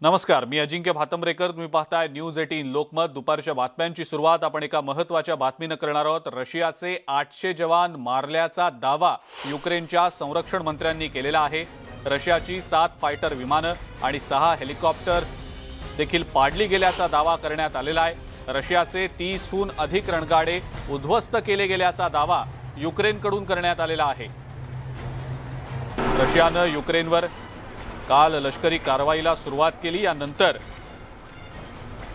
नमस्कार, मी अजिंक्य भातंब्रेकर। तुम्ही पाहताय न्यूज 18 लोकमत। दुपारच्या बातम्यांची सुरुवात आपण एका महत्त्वाच्या बातमीने करणार आहोत। रशियाचे 800 जवान मारल्याचा दावा युक्रेनच्या संरक्षण मंत्र्यांनी केलेला आहे। रशियाची 7 फायटर विमानं आणि 6 हेलिकॉप्टर्स देखील पाडली गेल्याचा दावा करण्यात आलेला आहे। रशियाचे 30हून अधिक रणगाडे उद्ध्वस्त केले गेल्याचा दावा युक्रेनकडून करण्यात आलेला आहे। रशियाने युक्रेनवर काल लष्करी कारवाईला सुरुवात केली। यानंतर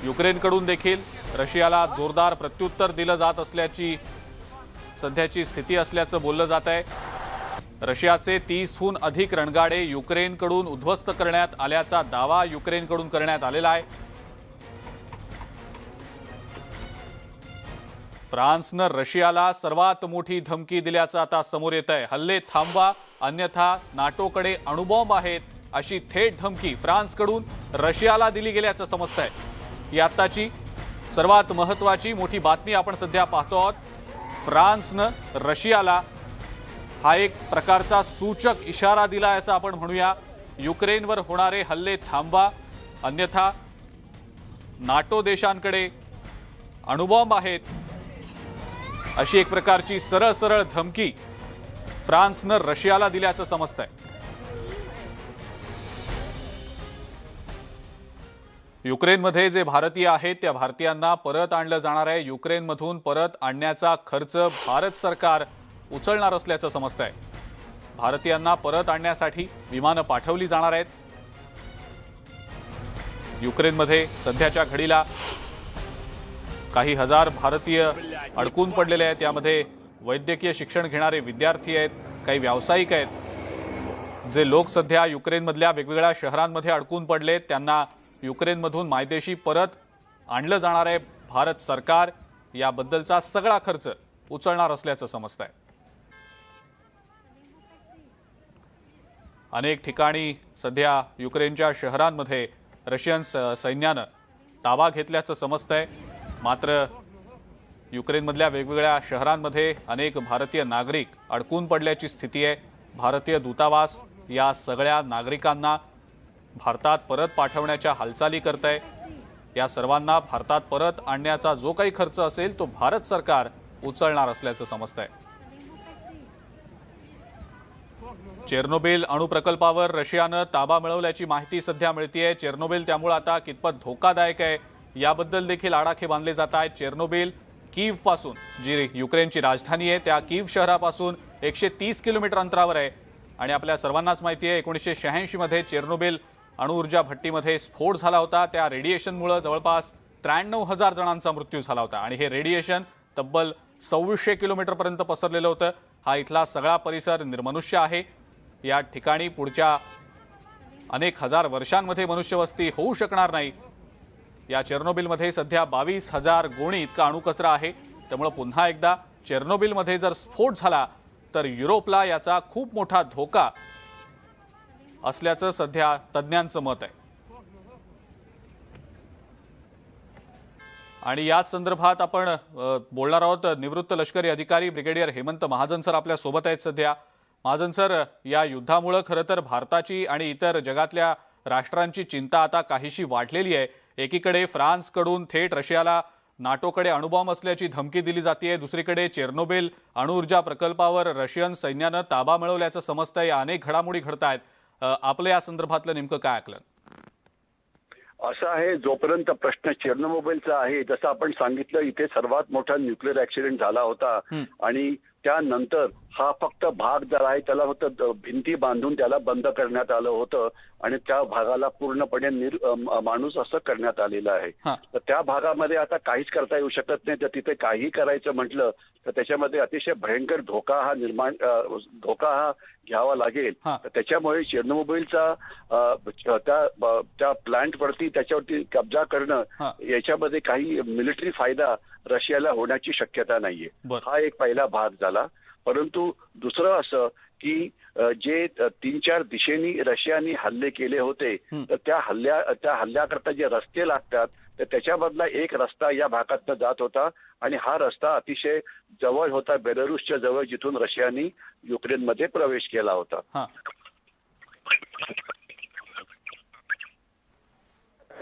युक्रेनकडून देखील रशियाला जोरदार प्रत्युत्तर दिलं जात असल्याची सध्याची स्थिती असल्याचं बोललं जात आहे। रशियाचे 30हून अधिक रणगाडे युक्रेनकडून उद्ध्वस्त करण्यात आल्याचा दावा युक्रेनकडून करण्यात आलेला आहे। फ्रान्सने रशियाला सर्वात मोठी धमकी दिल्याचं आता समोर येत आहे। हल्ले थांबवा अन्यथा नाटोकडे अणुबॉम्ब आहेत अशी थेट धमकी फ्रान्सकडून रशियाला दिली गेल्याचं समजतंय। ही आत्ताची सर्वात महत्त्वाची मोठी बातमी आपण सध्या पाहतो आहोत। फ्रान्सने रशियाला हा एक प्रकारचा सूचक इशारा दिला असं आपण म्हणूया। युक्रेनवर होणारे हल्ले थांबवा अन्यथा नाटो देशांकडे अणुबॉम्ब आहेत अशी एक प्रकारची सरळ सरळ धमकी फ्रान्सने रशियाला दिल्याचं समजतंय। युक्रेनमध्ये जे भारतीय आहेत त्या भारतीयांना परत आणलं जाणार आहे। युक्रेनमधून परत आणण्याचा खर्च भारत सरकार उचलणार असल्याचं समजतंय। भारतीयांना परत आणण्यासाठी विमानं पाठवली जाणार आहेत। युक्रेनमध्ये सध्याच्या घडीला काही हजार भारतीय अडकून पडलेले आहेत। यामध्ये वैद्यकीय शिक्षण घेणारे विद्यार्थी आहेत, काही व्यावसायिक आहेत। जे लोक सध्या युक्रेनमधल्या वेगवेगळ्या शहरांमध्ये अडकून पडलेत त्यांना युक्रेनमधून मायदेशी परत आणलं जाणार आहे। भारत सरकार याबद्दलचा सगळा खर्च उचलणार असल्याचं समजतंय। अनेक ठिकाणी सध्या युक्रेनच्या शहरांमध्ये रशियन सैन्यानं ताबा घेतल्याचं समजतंय। मात्र युक्रेनमधल्या वेगवेगळ्या शहरांमध्ये अनेक भारतीय नागरिक अडकून पडल्याची स्थिती आहे। भारतीय दूतावास या सगळ्या नागरिकांना भारतात परत पाठवण्याच्या हालचाली करत आहे। या सर्वांना भारतात परत आणण्याचा जो काही खर्च असेल तो भारत सरकार उचलणार असल्याचं समजतंय। चेर्नोबिल अणुप्रकल्पावर रशियानं ताबा मिळवल्याची माहिती सध्या मिळतेय। चेर्नोबिल त्यामुळे आता कितपत धोकादायक आहे याबद्दल देखील आडाखे बांधले जात आहेत। चेर्नोबिल कीव पासून, जी युक्रेनची राजधानी आहे त्या कीव शहरापासून 130 किलोमीटर अंतरावर आहे। आणि आपल्या सर्वांनाच माहिती आहे 1986 मध्ये चेर्नोबिल अणुऊर्जा भट्टीमध्ये स्फोट झाला होता। त्या रेडिएशनमुळे जवळपास 93,000 जणांचा मृत्यू झाला होता आणि हे रेडिएशन तब्बल 2600 किलोमीटरपर्यंत पसरलेलं होतं। हा इथला सगळा परिसर निर्मनुष्य आहे। या ठिकाणी पुढच्या अनेक हजार वर्षांमध्ये मनुष्यवस्ती होऊ शकणार नाही। या चेर्नोबिलमध्ये सध्या 22,000 गोणी इतका अणुकचरा आहे। त्यामुळे पुन्हा एकदा चेर्नोबिलमध्ये जर स्फोट झाला तर युरोपला याचा खूप मोठा धोका असल्याचं सध्या तज्ञांचं मत आहे। आणि याच संदर्भात आपण बोलणार आहोत। निवृत्त लष्करी अधिकारी ब्रिगेडियर हेमंत महाजन सर आपल्या सोबत आहेत सध्या। महाजन सर, या युद्धामुळे खरं तर भारताची आणि इतर जगातल्या राष्ट्रांची चिंता आता काहीशी वाढलेली आहे। एकीकडे फ्रान्सकडून थेट रशियाला नाटोकडे अणुबॉम्ब असल्याची धमकी दिली जाते। दुसरीकडे चेर्नोबिल अणुऊर्जा प्रकल्पावर रशियन सैन्यानं ताबा मिळवल्याचं समजतंय। अनेक घडामोडी घडतायत। आपलं या संदर्भातलं नेमकं काय आकलन? असं आहे, जोपर्यंत प्रश्न चेर्नोबिलचा आहे, जसं आपण सांगितलं इथे सर्वात मोठा न्यूक्लिअर ऍक्सिडेंट झाला होता आणि त्यानंतर हा फक्त भाग जो आहे त्याला फक्त भिंती बांधून त्याला बंद करण्यात आलं होतं आणि त्या भागाला पूर्णपणे माणूस असं करण्यात आलेलं आहे। तर त्या भागामध्ये आता काहीच करता येऊ शकत नाही। जर तिथे काही करायचं म्हटलं तर त्याच्यामध्ये अतिशय भयंकर धोका हा घ्यावा लागेल। तर त्याच्यामुळे चेर्नोबिलचा त्या प्लांटवरती त्याच्यावरती कब्जा करणं याच्यामध्ये काही मिलिटरी फायदा रशियाला होण्याची शक्यता नाहीये। हा एक पहिला भाग झाला। परंतु दुसरं असं की जे 3-4 दिशेनी रशियाने हल्ले केले होते तर त्या हल्ल्याकरता जे रस्ते लागतात तर त्याच्यामधला एक रस्ता या भागातनं जात होता आणि हा रस्ता अतिशय जवळ होता, बेलारूसच्या जवळ, जिथून रशियाने युक्रेनमध्ये प्रवेश केला होता।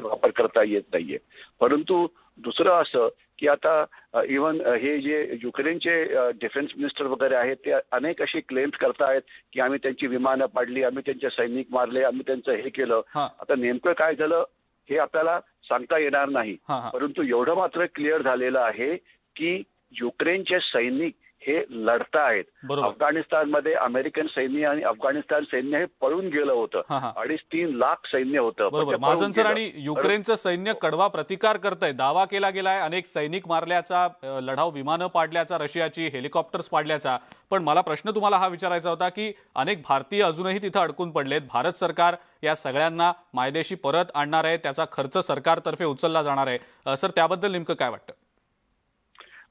वापर करता येत नाहीये. परंतु दुसरं असं की आता इव्हन हे जे युक्रेनचे डिफेन्स मिनिस्टर वगैरे आहेत ते अनेक असे क्लेम्स करतायत की आम्ही त्यांची विमानं पाडली, आम्ही त्यांचे सैनिक मारले, आम्ही त्यांचं हे केलं. हां, आता नेमकं काय झालं हे आपल्याला सांगता येणार नाही. हां, हां. परंतु एवढं मात्र क्लिअर झालेलं आहे की युक्रेनचे सैनिक हे लढतायत. बरोबर. अफगाणिस्तानमध्ये अमेरिकन सैन्य आणि अफगाणिस्तान सैन्य हे पळून गेलं होतं. हां, हां. 2.5-3 लाख सैन्य होतं. पण बरोबर. ते पळून महाजन सर, गेलं. आणि युक्रेनचं सैन्य कडवा प्रतिकार करतंय. दावा केला गेलाय अनेक सैनिक मारल्याचा, लढाऊ विमानं पाडल्याचा, रशियाची हेलिकॉप्टर्स पाडल्याचा. पण मला प्रश्न तुम्हाला हा विचारायचा होता की अनेक भारतीय अजूनही तिथं अडकून पडलेत. भारत सरकार या सगळ्यांना मायदेशी परत आणणार आहे, त्याचा खर्च सरकारतर्फे उचलला जाणार आहे. सर, त्याबद्दल नेमकं काय वाटतं?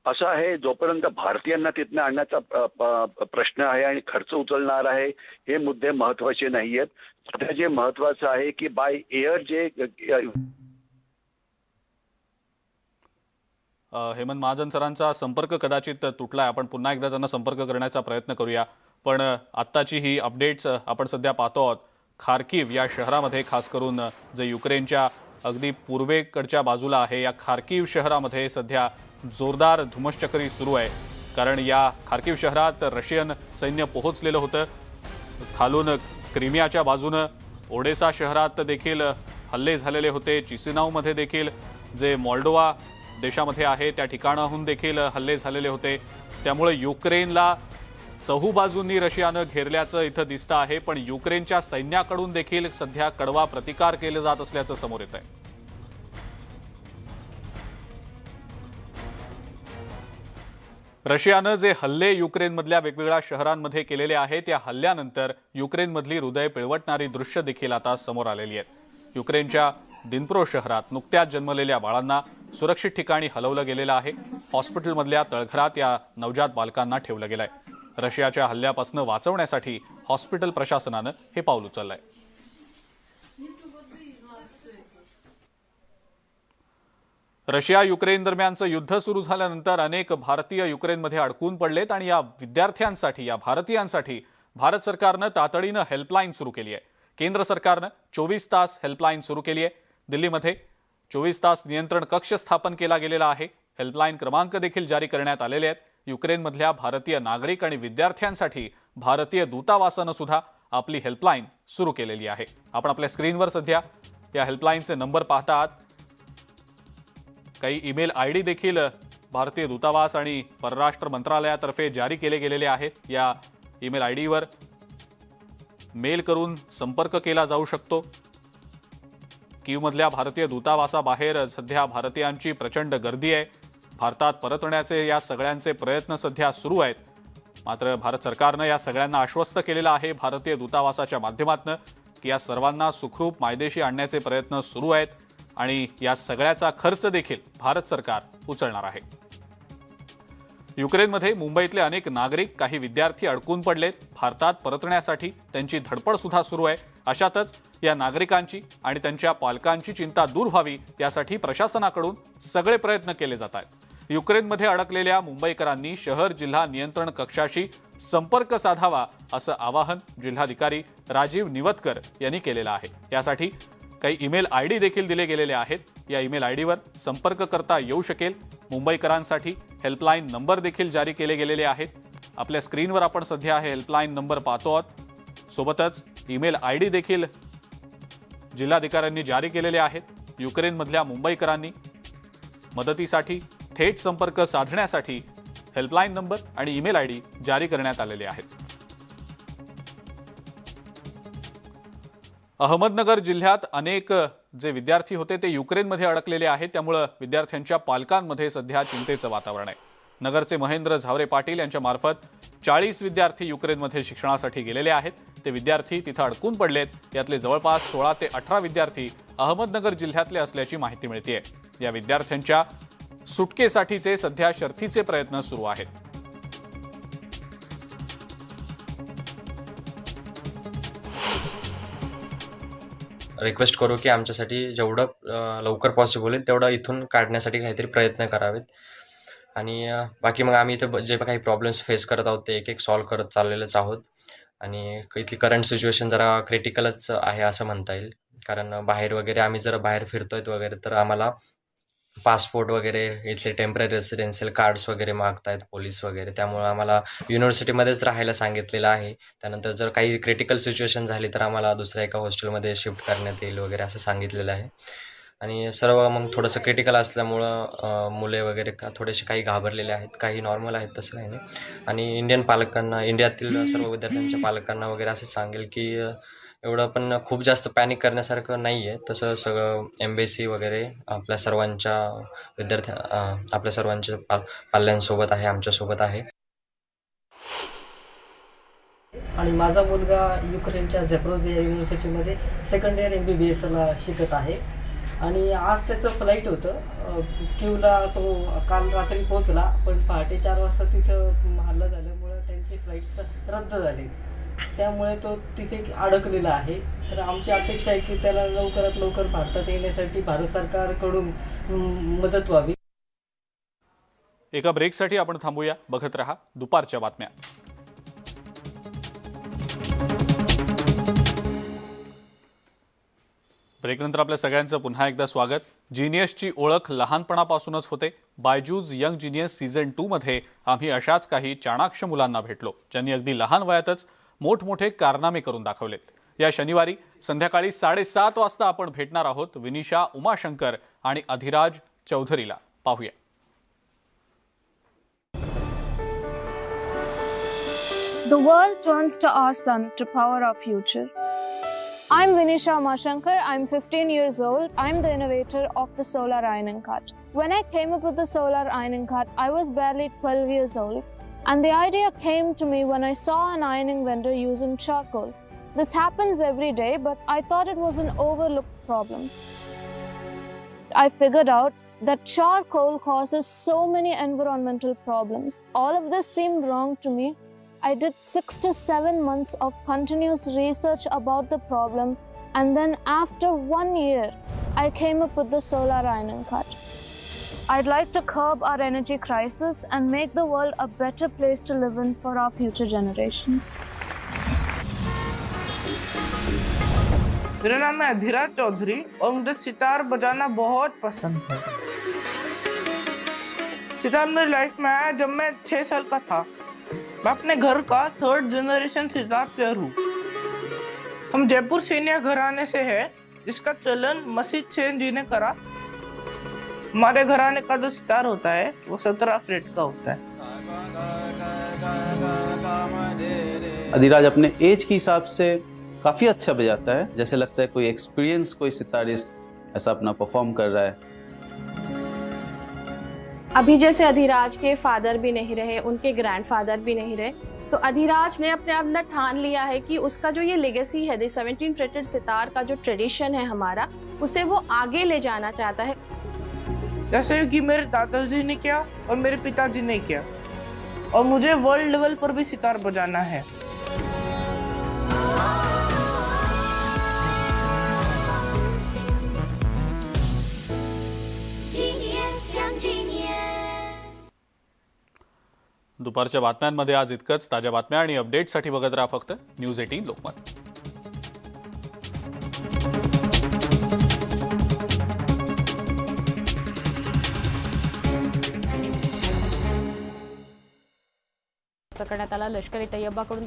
असं आहे, जोपर्यंत भारतीयांना तिथनं आणण्याचा प्रश्न आहे आणि खर्च उचलणार आहे हे मुद्दे महत्वाचे नाहीयेत. सध्या जे महत्वाचं आहे की बाय एअर जे हेमंत महाजन सरांचा संपर्क कदाचित तुटलाय. आपण पुन्हा एकदा त्यांना संपर्क करण्याचा प्रयत्न करूया. पण आत्ताची ही अपडेट्स आपण सध्या पाहतो आहोत. खार्किव्ह या शहरामध्ये, खास करून जे युक्रेनच्या अगदी पूर्वेकडच्या बाजूला आहे, या खार्किव्ह शहरामध्ये सध्या जोरदार धुमश्चक्री सुरू आहे. कारण या खार्किव्ह शहरात रशियन सैन्य पोहोचलेलं होतं. खालून क्रिमियाच्या बाजूनं ओडेसा शहरात देखील हल्ले झालेले होते. चिसिनावमध्ये देखील, जे मॉल्डोवा देशामध्ये आहे, त्या ठिकाणाहून देखील हल्ले झालेले होते. त्यामुळे युक्रेनला चहूबाजूंनी रशियानं घेरल्याचं इथं दिसतं आहे. पण युक्रेनच्या सैन्याकडून देखील सध्या कडवा प्रतिकार केला जात असल्याचं समोर येत आहे. रशियानं जे हल्ले युक्रेनमधल्या वेगवेगळ्या शहरांमध्ये केलेले आहेत, त्या हल्ल्यानंतर युक्रेनमधली हृदय पिळवटणारी दृश्य देखील आता समोर आलेली आहेत. युक्रेनच्या दिनप्रो शहरात नुकत्याच जन्मलेल्या बाळांना सुरक्षित ठिकाणी हलवलं गेलेलं आहे. हॉस्पिटलमधल्या तळघरात या नवजात बालकांना ठेवलं गेलंय. रशियाच्या हल्ल्यापासून वाचवण्यासाठी हॉस्पिटल प्रशासनानं हे पाऊल उचललंय. रशिया युक्रेन दरम्यानचं युद्ध सुरू झाल्यानंतर अनेक भारतीय युक्रेनमध्ये अडकून पडलेत आणि या विद्यार्थ्यांसाठी, या भारतीयांसाठी भारत सरकारनं तातडीनं हेल्पलाईन सुरू केली आहे. केंद्र सरकारनं 24 तास हेल्पलाईन सुरू केली आहे. दिल्लीमध्ये 24 तास नियंत्रण कक्ष स्थापन केला गेलेला आहे. हेल्पलाईन क्रमांक देखील जारी करण्यात आलेले आहेत. युक्रेनमधल्या भारतीय नागरिक आणि विद्यार्थ्यांसाठी भारतीय दूतावासानं सुद्धा आपली हेल्पलाईन सुरू केलेली आहे. आपण आपल्या स्क्रीनवर सध्या या हेल्पलाईनचे नंबर पाहता आहात. काही ईमेल आयडी देखील भारतीय दूतावास आणि परराष्ट्र मंत्रालयातर्फे जारी केले गेलेले आहेत. या ईमेल आयडीवर मेल करून संपर्क केला जाऊ शकतो. कीवमधल्या भारतीय दूतावासाबाहेर सध्या भारतीयांची प्रचंड गर्दी आहे. भारतात परतण्याचे या सगळ्यांचे प्रयत्न सध्या सुरू आहेत. मात्र भारत सरकारनं या सगळ्यांना आश्वस्त केलेलं आहे भारतीय दूतावासाच्या माध्यमातून की या सर्वांना सुखरूप मायदेशी आणण्याचे प्रयत्न सुरू आहेत आणि या सगळ्याचा खर्च देखील भारत सरकार उचलणार आहे. युक्रेनमध्ये मुंबईतले अनेक नागरिक, काही विद्यार्थी अडकून पडलेत. भारतात परतण्यासाठी त्यांची धडपड सुद्धा सुरू आहे. अशातच या नागरिकांची आणि त्यांच्या पालकांची चिंता दूर व्हावी यासाठी प्रशासनाकडून सगळे प्रयत्न केले जात आहेत. युक्रेनमध्ये अडकलेल्या मुंबईकरांनी शहर जिल्हा नियंत्रण कक्षाशी संपर्क साधावा असं आवाहन जिल्हाधिकारी राजीव निवतकर यांनी केलेलं आहे. यासाठी काही ईमेल आयडी देखील दिले गेलेले आहेत. या ईमेल आयडीवर संपर्क करता येऊ शकेल. मुंबईकरांसाठी हेल्पलाईन नंबर देखील जारी केले गेलेले आहेत. आपल्या स्क्रीनवर आपण सध्या हे हेल्पलाईन नंबर पाहतो आहोत. सोबतच ईमेल आयडी देखील जिल्हाधिकाऱ्यांनी जारी केलेले आहेत. युक्रेनमधल्या मुंबईकरांनी मदतीसाठी थेट संपर्क साधण्यासाठी हेल्पलाईन नंबर आणि ईमेल आयडी जारी करण्यात आलेले आहेत. अहमदनगर जिल्ह्यात अनेक जे विद्यार्थी होते ते युक्रेनमध्ये अडकलेले आहेत. त्यामुळे विद्यार्थ्यांच्या पालकांमध्ये सध्या चिंतेचं वातावरण आहे. नगरचे महेंद्र झावरे पाटील यांच्या मार्फत 40 विद्यार्थी युक्रेनमध्ये शिक्षणासाठी गेलेले आहेत. ते विद्यार्थी तिथं अडकून पडलेत. यातले जवळपास 16 ते 18 विद्यार्थी अहमदनगर जिल्ह्यातले असल्याची माहिती मिळते. या विद्यार्थ्यांच्या सुटकेसाठीचे सध्या शर्थीचे प्रयत्न सुरू आहेत. रिक्वेस्ट करू की आमच्यासाठी जेवढं लवकर पॉसिबल होईल तेवढं इथून काढण्यासाठी काहीतरी प्रयत्न करावेत. आणि बाकी मग आम्ही इथं जे काही प्रॉब्लेम्स फेस करत आहोत ते एक एक सॉल्व्ह करत चाललेलेच आहोत. आणि इथली करंट सिच्युएशन जरा क्रिटिकलच आहे असं म्हणता येईल. कारण बाहेर वगैरे आम्ही जर बाहेर फिरतोय वगैरे तर आम्हाला पासपोर्ट वगैरे इथले टेम्पररी रेसिडेन्शियल कार्ड्स वगैरे मागतायत पोलीस वगैरे. त्यामुळं आम्हाला युनिव्हर्सिटीमध्येच राहायला सांगितलेलं आहे. त्यानंतर जर काही क्रिटिकल सिच्युएशन झाली तर आम्हाला दुसऱ्या एका हॉस्टेलमध्ये शिफ्ट करण्यात येईल वगैरे असं सांगितलेलं आहे. आणि सर्व मग थोडंसं क्रिटिकल असल्यामुळं मुले वगैरे थोडेसे काही घाबरलेले आहेत, काही नॉर्मल आहेत, तसं काही नाही. आणि इंडियातील सर्व विद्यार्थ्यांच्या पालकांना वगैरे असं सांगेल की एवढं पण खूप जास्त पॅनिक करण्यासारखं नाही आहे. तसं सगळं एम्बेसी वगैरे आपल्या सर्वांच्या पाल्यांसोबत आहे, आमच्यासोबत आहे. आणि माझा मुलगा युक्रेनच्या झॅपोरिझिया युनिव्हर्सिटीमध्ये सेकंड इयर MBBSला शिकत आहे. आणि आज त्याचं फ्लाईट होतं क्यूला. तो काल रात्री पोहोचला, पण पहाटे 4 वाजता तिथं हल्ला झाल्यामुळं त्यांची फ्लाईट्स रद्द झाली. त्यामुळे तो तिथे अडकलेला आहे. तर आमची अपेक्षा आहे की त्याला लवकरात लवकर भारतात येण्यासाठी भारत सरकारकडून मदत व्हावी. एका ब्रेकसाठी आपण थांबूया. बघत रहा दुपारच्या बातम्या. ब्रेकनंतर आपल्या सगळ्यांचं पुन्हा एकदा स्वागत. जिनियसची ओळख लहानपणापासूनच होते. बायजूज यंग जिनियस सीझन 2 मध्ये आम्ही अशाच काही चाणाक्ष मुलांना भेटलो, ज्यांनी अगदी लहान वयातच मोठमोठे कारनामे करून दाखवलेत. या शनिवारी संध्याकाळी 7:30 वाजता आपण भेटणार आहोत विनिशा उमाशंकर आणि अधिराज चौधरीला. पाहूया. The world turns to our sun to power our future. I'm Vinisha Umashankar. I'm 15 years old. I'm the innovator of the solar ironing cart. When I came up with the solar ironing cart, I was barely 12 years old. And the idea came to me when I saw an ironing vendor using charcoal. This happens every day, but I thought it was an overlooked problem. I figured out that charcoal causes so many environmental problems. All of this seemed wrong to me. I did 6 to 7 months of continuous research about the problem, and then after 1 year, I came up with the solar ironing cart. I'd like to curb our energy crisis and make the world a better place to live in for our future generations. मेरा नाम है अधिराज चौधरी और मुझे सितार बजाना बहुत पसंद है। सितार मेरी life में आया जब मैं 6 साल का था। मैं अपने घर का 3rd जनरेशन सितार प्लेयर हूँ। हम जयपुर सैनिया घराने से है, जिसका चलन मसीद सेन जी ने करा। हमारे घराने का जो सितार होता है वो 17 फ्रेट का होता है। अधिराज अपने एज के हिसाब से काफी अच्छा बजाता है, जैसे लगता है कोई एक्सपीरियंस कोई सितारिस्ट ऐसा अपना परफॉर्म कर रहा है। अभी जैसे अधिराज के फादर भी नहीं रहे, उनके ग्रैंडफादर भी नहीं रहे, तो अधिराज ने अपने अंदर ठान लिया है कि उसका जो ये लेगेसी है, द 17 फ्रेटेड सितार का जो ट्रेडिशन है हमारा, उसे वो आगे ले जाना चाहता है। जैसे कि मेरे दादाजी ने किया और मेरे पिताजी ने किया, और मुझे वर्ल्ड लेवल पर भी सितार बजाना है। दुपारच्या बातम्यांमध्ये आज इतकंच. ताज्या बातम्या आणि अपडेट्ससाठी बघत राहा फक्त न्यूज 18 लोकमत. करण्यात आला. लष्करी तैयबाकडून